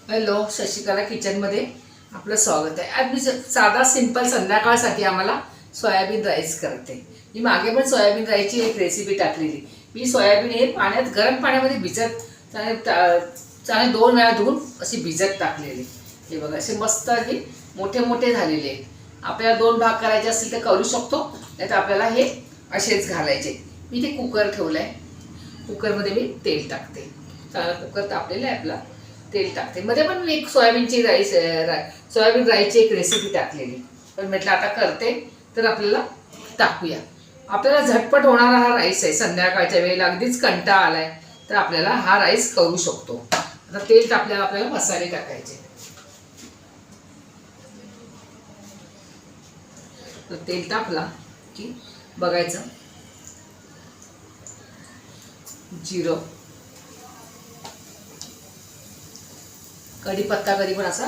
Hello, Shashikala किचनमध्ये आपलं स्वागत आहे. आज मी साधा सिंपल संध्याकाळसाठी आम्हाला सोयाबीन राईस करते. मी मागे पण सोयाबीन राईसची एक रेसिपी टाकलेली. मी सोयाबीन हे पाण्यात गरम पाण्यामध्ये भिजत चांगले 2 वेळा धुवून अशी भिजत टाकलेली. हे बघा असे मस्त अगदी मोठे मोठे झालेले आहेत. आपल्याला 2 भाग करायचे असतील तर करू शकतो, नाही तर आपल्याला हे असेच घालायचे. मी ते कुकर ठेवलं आहे. कुकरमध्ये मी तेल टाकते. चांगला कुकर तापलेला आहे आपला. तेल टाकते. मध्ये पण मी एक सोयाबीन राईसची एक रेसिपी टाकलेली, पण म्हटलं आता करते तर आपल्याला टाकूया. आपल्याला झटपट होणारा हा राईस आहे. संध्याकाळच्या वेळेला अगदीच कंटाळा आलाय तर आपल्याला हा राईस करू शकतो. आता तेल टाकल्यावर आपल्याला मसाले टाकायचे. तर तेल टाकला की बघायचं, जिरं, कढीपत्ता कधी पण असा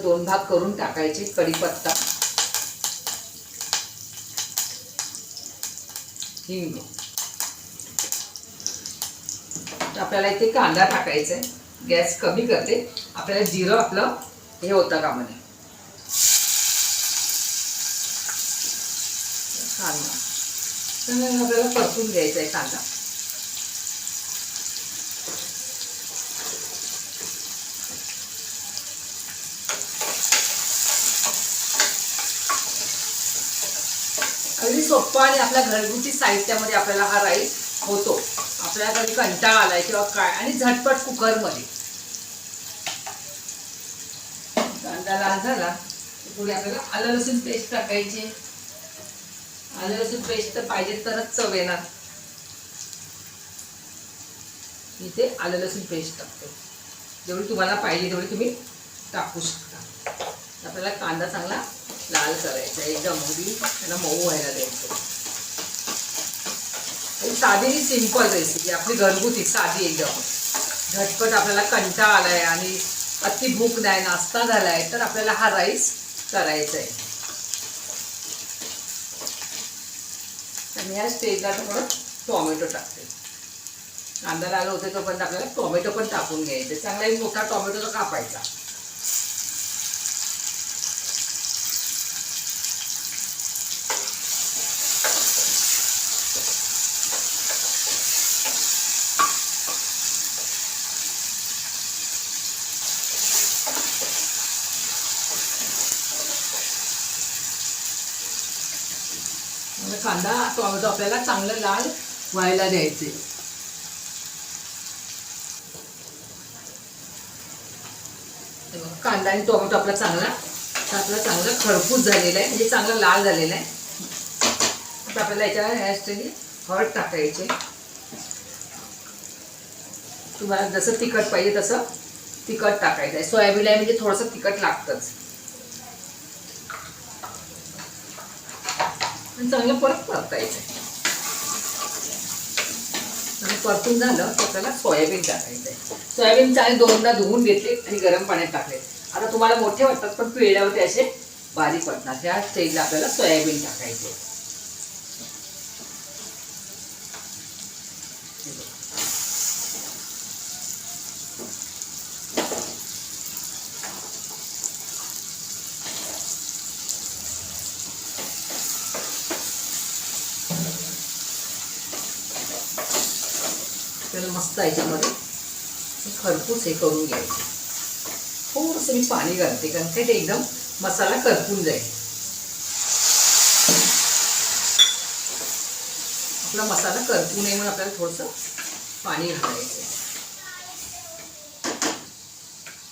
2 भाग करून टाकायचे. कढीपत्ता, हिंग. आपल्याला इथे कांदा टाकायचा आहे. गॅस कमी करते. आपल्याला जिरं आपलं हे होतं का म्हणे. कांदा तर आपल्याला परतून घ्यायचा आहे. कांदा अगदी सोप्पा आणि आपल्या घरगुती साहित्यामध्ये आपल्याला हा राईस होतो. आपल्याला कधी कंटाळा आलाय किंवा काय, आणि झटपट कुकरमध्ये. कांदा लाल झाला पुढे आपल्याला आलं लसूण पेस्ट टाकायची. आलं लसूण पेस्ट तर पाहिजे तरच चव येणार. इथे आलं लसूण पेस्ट टाकते. जेवढी तुम्हाला पाहिजे तेवढी तुम्ही टाकू शकता. आपल्याला कांदा चांगला लाल करायचा, एकदम अगदी त्याला मऊ व्हायला द्यायचं. साधी सिंपल रेसिपी आपली घरगुती साधी एकदम झटपट. आपल्याला कंटाळा आलाय आणि अति भूक नाही, नाश्ता झालाय, तर आपल्याला हा राईस करायचा आहे. आणि या स्टेजला थोडं टोमॅटो टाकते. कांदा लाल होते तोपर्यंत आपल्याला टोमॅटो पण टाकून घ्यायचे. चांगला एक मोठा टोमॅटो तो कापायचा. कांदा टोमॅटो आपल्याला चांगलं लाल व्हायला द्यायचे. कांदा आणि टोमॅटो आपला चांगला खरपूस झालेला आहे, म्हणजे चांगला लाल झालेला आहे. आता आपल्याला याच्यावर ह्यासाठी हळद टाकायचे. तुम्हाला जसं तिखट पाहिजे तसं तिखट टाकायचं आहे. सोयाबीन आहे म्हणजे थोडंसं तिखट लागतंच. चांगलं परत परतायचं. परतून झालं की आपल्याला सोयाबीन टाकायचं आहे. सोयाबीन चांगले 2दा धुवून घेतले आणि गरम पाण्यात टाकले. आता तुम्हाला मोठे वाटतात पण पिळल्यावरती असे बारीक वाटणार. ह्या स्टेजला आपल्याला सोयाबीन टाकायचे. त्याला मस्त याच्यामध्ये खरपूस हे करून घ्यायचं. थोडंसं मी पाणी घालते कारण ते एकदम मसाला करपून जाईल. आपला मसाला करपू नये म्हणून आपल्याला थोडंसं पाणी घालायचं.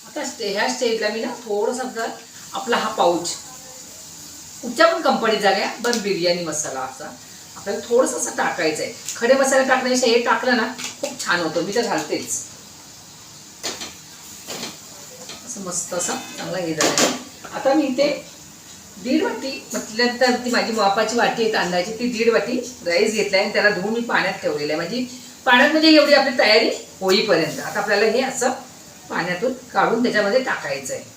आता ह्या स्टेजला मी ना थोडंसं आपला हा पाऊच कुठच्या पण कंपनीचा घ्या, पण बिर्याणी मसाला असा आपल्याला थोडंसं असं टाकायचं आहे. खडे मसाले टाकण्यापेक्षा हे टाकलं ना खूप छान होतं. मी तर घालतेच. असं मस्त असा चांगला हे झालं. आता मी इथे 1.5 वाटी म्हटल्यानंतर ती माझी मापाची वाटी आहे तांदळाची, ती 1.5 वाटी राईस घेतला आहे आणि त्याला धुवून मी पाण्यात ठेवलेलं आहे. म्हणजे पाण्यामध्ये एवढी आपली तयारी होईपर्यंत. आता आपल्याला हे असं पाण्यातून काढून त्याच्यामध्ये टाकायचं आहे.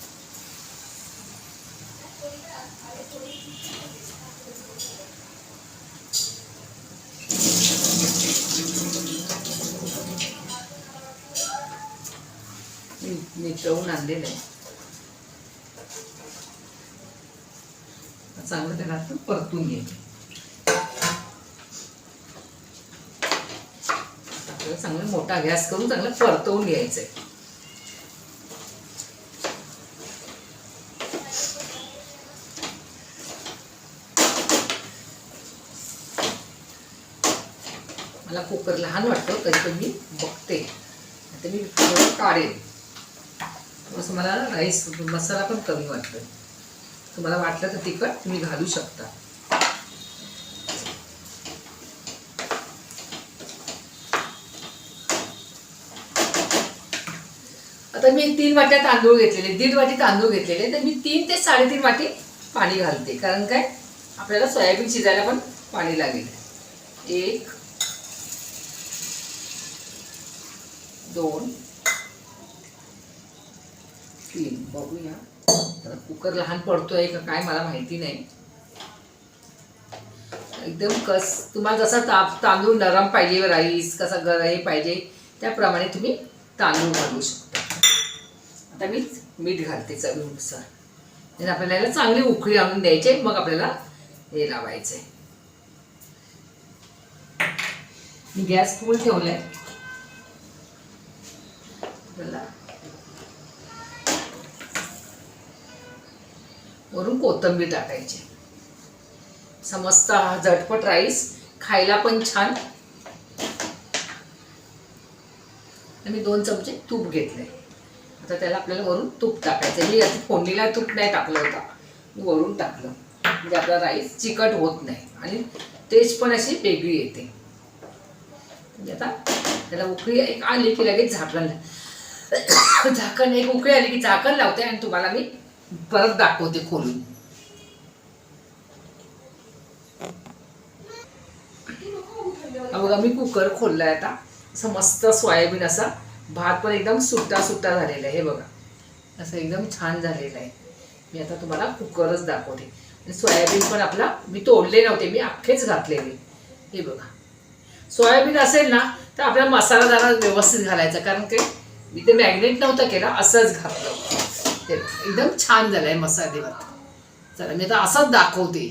नितळून आणलेलं आहे. चांगलं त्याला आपण परतून घ्यायचं. आपल्याला चांगला मोठा गॅस करून चांगलं परतवून घ्यायचंय. मला कुकर लहान वाटतो तरी पण मी बघते. आता मी काढेल. असं मला राईस मसाला पण कमी वाटतो. तुम्हाला वाटलं तर तिखट तुम्ही घालू शकता. आता मी 3 वाट्या तांदूळ घेतलेले, 1.5 वाटी तांदूळ घेतलेले, तर मी 3 ते 3.5 वाटी पाणी घालते. कारण काय आपल्याला सोयाबीन शिजायला पण पाणी लागेल. 1 2 3 बघूया. तर कुकर लहान पडतोय का काय मला माहिती नाही. एकदम तुम्हाला जसा तांदूळ नरम पाहिजे, राईस कसा हे पाहिजे त्याप्रमाणे तुम्ही तांदूळ घालू शकता. आता मी मीठ घालते चवीनुसार. तर आपल्याला याला चांगली उकळी आणून द्यायची. मग आपल्याला हे लावायचंय. मी गॅस फुल ठेवलाय. वरून कोथिंबीर टाकायची. समजता हा झटपट राईस खायला पण छान. मी 2 चमचे तूप घेतले. आता त्याला आपल्याला वरून तूप टाकायचं. मी याची फोडणीला तूप नाही टाकलं होतं, मी वरून टाकलं. म्हणजे आपला राईस चिकट होत नाही आणि टेस्ट पण अशी वेगळी येते. म्हणजे आता त्याला उकळी एक आली की लगेच झाकण एक उकळी आली की झाकण लावते आणि तुम्हाला मी परत दाखवते खोलून. बघा मी कुकर खोललाय. आता असं मस्त सोयाबीन असा भात पण एकदम सुट्टा सुट्टा झालेला आहे. हे बघा असं एकदम छान झालेलं आहे. मी आता तुम्हाला कुकरच दाखवते. आणि सोयाबीन पण आपला मी तोडले नव्हते, मी अख्खेच घातलेले. हे बघा सोयाबीन असेल ना तर आपला मसाला जरा व्यवस्थित घालायचा. कारण की मी ते मॅग्नेट नव्हतं केलं, असंच घातलं. ते एकदम छान झालंय मसाले भात. चला मी आता असंच दाखवते.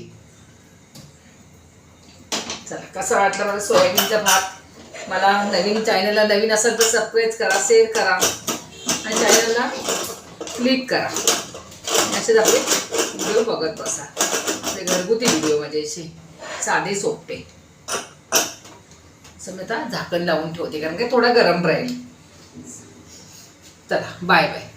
चला कसं वाटलं मला सोयाबीनचा भात. मला नवीन चॅनलला नवीन असेल तर सबस्क्राईब करा, शेअर करा आणि चॅनलला क्लिक करा. असेच आपले व्हिडिओ बघत बसा. ते घरगुती व्हिडिओ म्हणजे असे साधे सोपे. असं मी आता झाकण लावून ठेवते कारण की थोडा गरम राहील. चला बाय बाय.